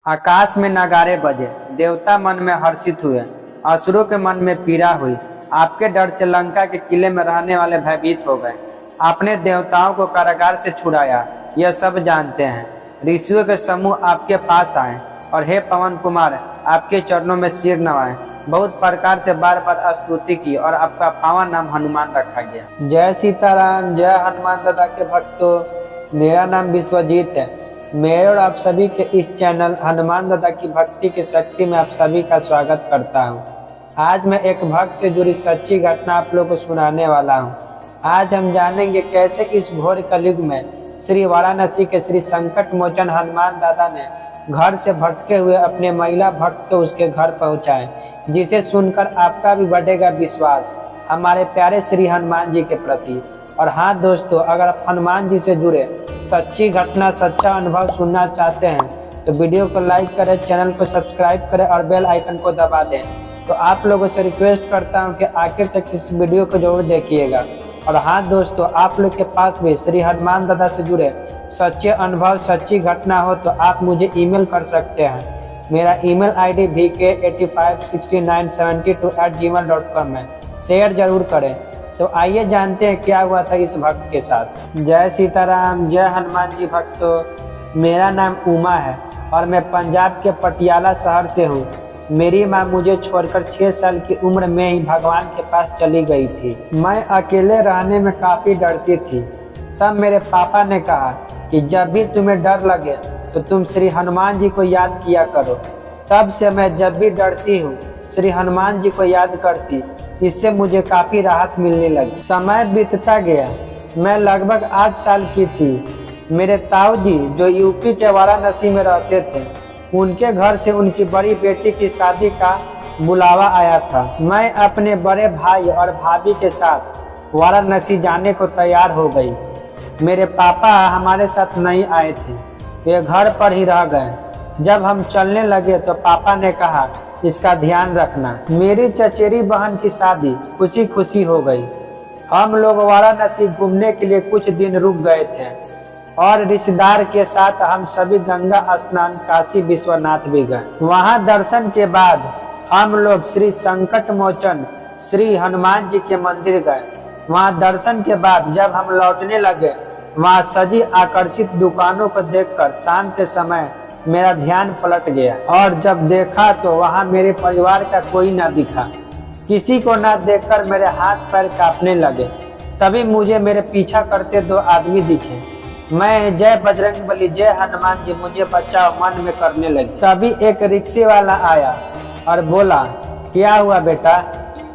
आकाश में नगारे बजे, देवता मन में हर्षित हुए, असुरों के मन में पीड़ा हुई। आपके डर से लंका के किले में रहने वाले भयभीत हो गए। आपने देवताओं को कारागार से छुड़ाया, यह सब जानते हैं। ऋषियों के समूह आपके पास आए और हे पवन कुमार, आपके चरणों में सिर नवाए। बहुत प्रकार से बार बार स्तुति की और आपका पावन नाम हनुमान रखा गया। जय सीताराम, जय हनुमान दादा के भक्तों। मेरा नाम विश्वजीत है। मेरे और आप सभी के इस चैनल हनुमान दादा की भक्ति की शक्ति में आप सभी का स्वागत करता हूं। आज मैं एक भक्त से जुड़ी सच्ची घटना आप लोगों को सुनाने वाला हूं। आज हम जानेंगे कैसे इस घोर कलयुग में श्री वाराणसी के श्री संकट मोचन हनुमान दादा ने घर से भटके हुए अपने महिला भक्त को उसके घर पहुंचाए, जिसे सुनकर आपका भी बढ़ेगा विश्वास हमारे प्यारे श्री हनुमान जी के प्रति। और हाँ दोस्तों, अगर आप हनुमान जी से जुड़े सच्ची घटना, सच्चा अनुभव सुनना चाहते हैं तो वीडियो को लाइक करें, चैनल को सब्सक्राइब करें और बेल आइकन को दबा दें। तो आप लोगों से रिक्वेस्ट करता हूं कि आखिर तक इस वीडियो को जरूर देखिएगा। और हाँ दोस्तों, आप लोग के पास भी श्री हनुमान दादा से जुड़े सच्चे अनुभव, सच्ची घटना हो तो आप मुझे ईमेल कर सकते हैं। मेरा ईमेल ID vk856972@gmail.com है। शेयर जरूर करें। तो आइए जानते हैं क्या हुआ था इस भक्त के साथ। जय सीताराम, जय हनुमान जी भक्तों। मेरा नाम उमा है और मैं पंजाब के पटियाला शहर से हूँ। मेरी माँ मुझे छोड़कर 6 साल की उम्र में ही भगवान के पास चली गई थी। मैं अकेले रहने में काफ़ी डरती थी। तब मेरे पापा ने कहा कि जब भी तुम्हें डर लगे तो तुम श्री हनुमान जी को याद किया करो। तब से मैं जब भी डरती हूँ श्री हनुमान जी को याद करती। इससे मुझे काफ़ी राहत मिलने लगी। समय बीतता गया। मैं लगभग 8 साल की थी। मेरे ताऊ जी जो यूपी के वाराणसी में रहते थे, उनके घर से उनकी बड़ी बेटी की शादी का बुलावा आया था। मैं अपने बड़े भाई और भाभी के साथ वाराणसी जाने को तैयार हो गई। मेरे पापा हमारे साथ नहीं आए थे, वे घर पर ही रह गए। जब हम चलने लगे तो पापा ने कहा, इसका ध्यान रखना। मेरी चचेरी बहन की शादी खुशी खुशी हो गई। हम लोग वाराणसी घूमने के लिए कुछ दिन रुक गए थे और रिश्तेदार के साथ हम सभी गंगा स्नान काशी विश्वनाथ भी गए। वहां दर्शन के बाद हम लोग श्री संकट मोचन श्री हनुमान जी के मंदिर गए। वहां दर्शन के बाद जब हम लौटने लगे, वहां सजी आकर्षित दुकानों को देखकर शाम के समय मेरा ध्यान पलट गया और जब देखा तो वहां मेरे परिवार का कोई ना दिखा। किसी को ना देखकर मेरे हाथ पैर कांपने लगे। तभी मुझे मेरे पीछा करते 2 आदमी दिखे। मैं जय बजरंगबली, जय हनुमान जी मुझे बचाओ मन में करने लगी। तभी एक रिक्शे वाला आया और बोला, क्या हुआ बेटा?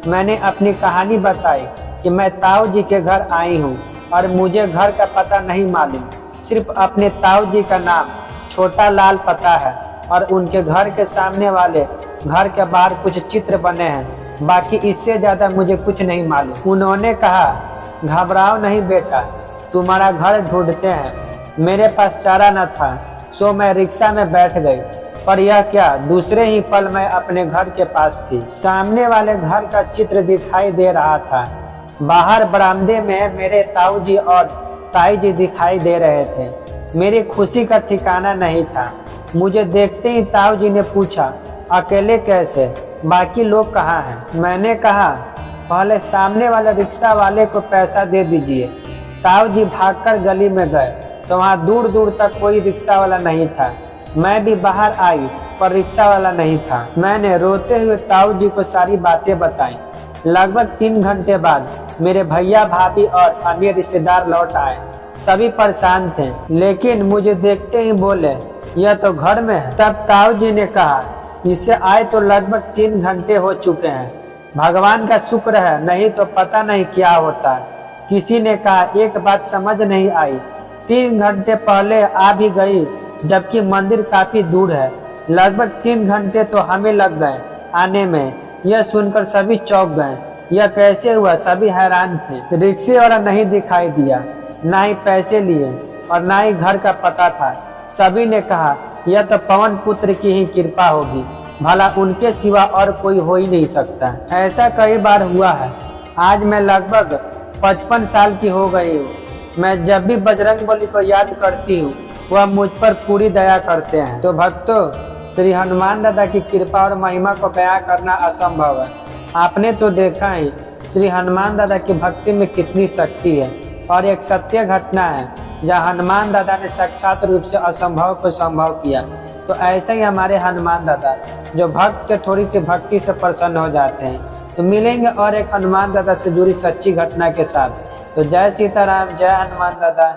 मैंने अपनी कहानी बताई कि मैं ताऊ जी के घर आई हूँ और मुझे घर का पता नहीं मालूम। सिर्फ अपने ताऊ जी का नाम छोटा लाल पता है और उनके घर के सामने वाले घर के बाहर कुछ चित्र बने हैं। बाकी इससे ज्यादा मुझे कुछ नहीं मालूम। उन्होंने कहा, घबराओ नहीं बेटा, तुम्हारा घर ढूंढते हैं। मेरे पास चारा न था, सो मैं रिक्शा में बैठ गई। पर यह क्या, दूसरे ही पल मैं अपने घर के पास थी। सामने वाले घर का चित्र दिखाई दे रहा था। बाहर बरामदे में मेरे ताऊ जी और ताई जी दिखाई दे रहे थे। मेरी खुशी का ठिकाना नहीं था। मुझे देखते ही ताऊ जी ने पूछा, अकेले कैसे? बाकी लोग कहाँ हैं? मैंने कहा, पहले सामने वाले रिक्शा वाले को पैसा दे दीजिए। ताऊ जी भागकर गली में गए तो वहाँ दूर दूर तक कोई रिक्शा वाला नहीं था। मैं भी बाहर आई पर रिक्शा वाला नहीं था। मैंने रोते हुए ताऊ जी को सारी बातें बताई। लगभग 3 घंटे बाद मेरे भैया, भाभी और अन्य रिश्तेदार लौट आए। सभी परेशान थे, लेकिन मुझे देखते ही बोले, यह तो घर में है। तब ताऊ जी ने कहा, इसे आए तो लगभग 3 घंटे हो चुके हैं। भगवान का शुक्र है, नहीं तो पता नहीं क्या होता। किसी ने कहा, एक बात समझ नहीं आई, 3 घंटे पहले आ भी गई जबकि मंदिर काफी दूर है। लगभग 3 घंटे तो हमें लग गए आने में। यह सुनकर सभी चौंक गए। यह कैसे हुआ? सभी हैरान थे। रिक्शे वाला नहीं दिखाई दिया, ना ही पैसे लिए और ना ही घर का पता था। सभी ने कहा, यह तो पवन पुत्र की ही कृपा होगी, भला उनके सिवा और कोई हो ही नहीं सकता। ऐसा कई बार हुआ है। आज मैं लगभग 55 साल की हो गई हूँ। मैं जब भी बजरंगबली को याद करती हूँ, वह मुझ पर पूरी दया करते हैं। तो भक्तों, श्री हनुमान दादा की कृपा और महिमा को बयां करना असंभव है। आपने तो देखा ही श्री हनुमान दादा की भक्ति में कितनी शक्ति है, और एक सत्य घटना है जहाँ हनुमान दादा ने साक्षात रूप से असंभव को संभव किया। तो ऐसे ही हमारे हनुमान दादा जो भक्त के थोड़ी सी भक्ति से प्रसन्न हो जाते हैं। तो मिलेंगे और एक हनुमान दादा से जुड़ी सच्ची घटना के साथ। तो जय सीताराम, जय हनुमान दादा।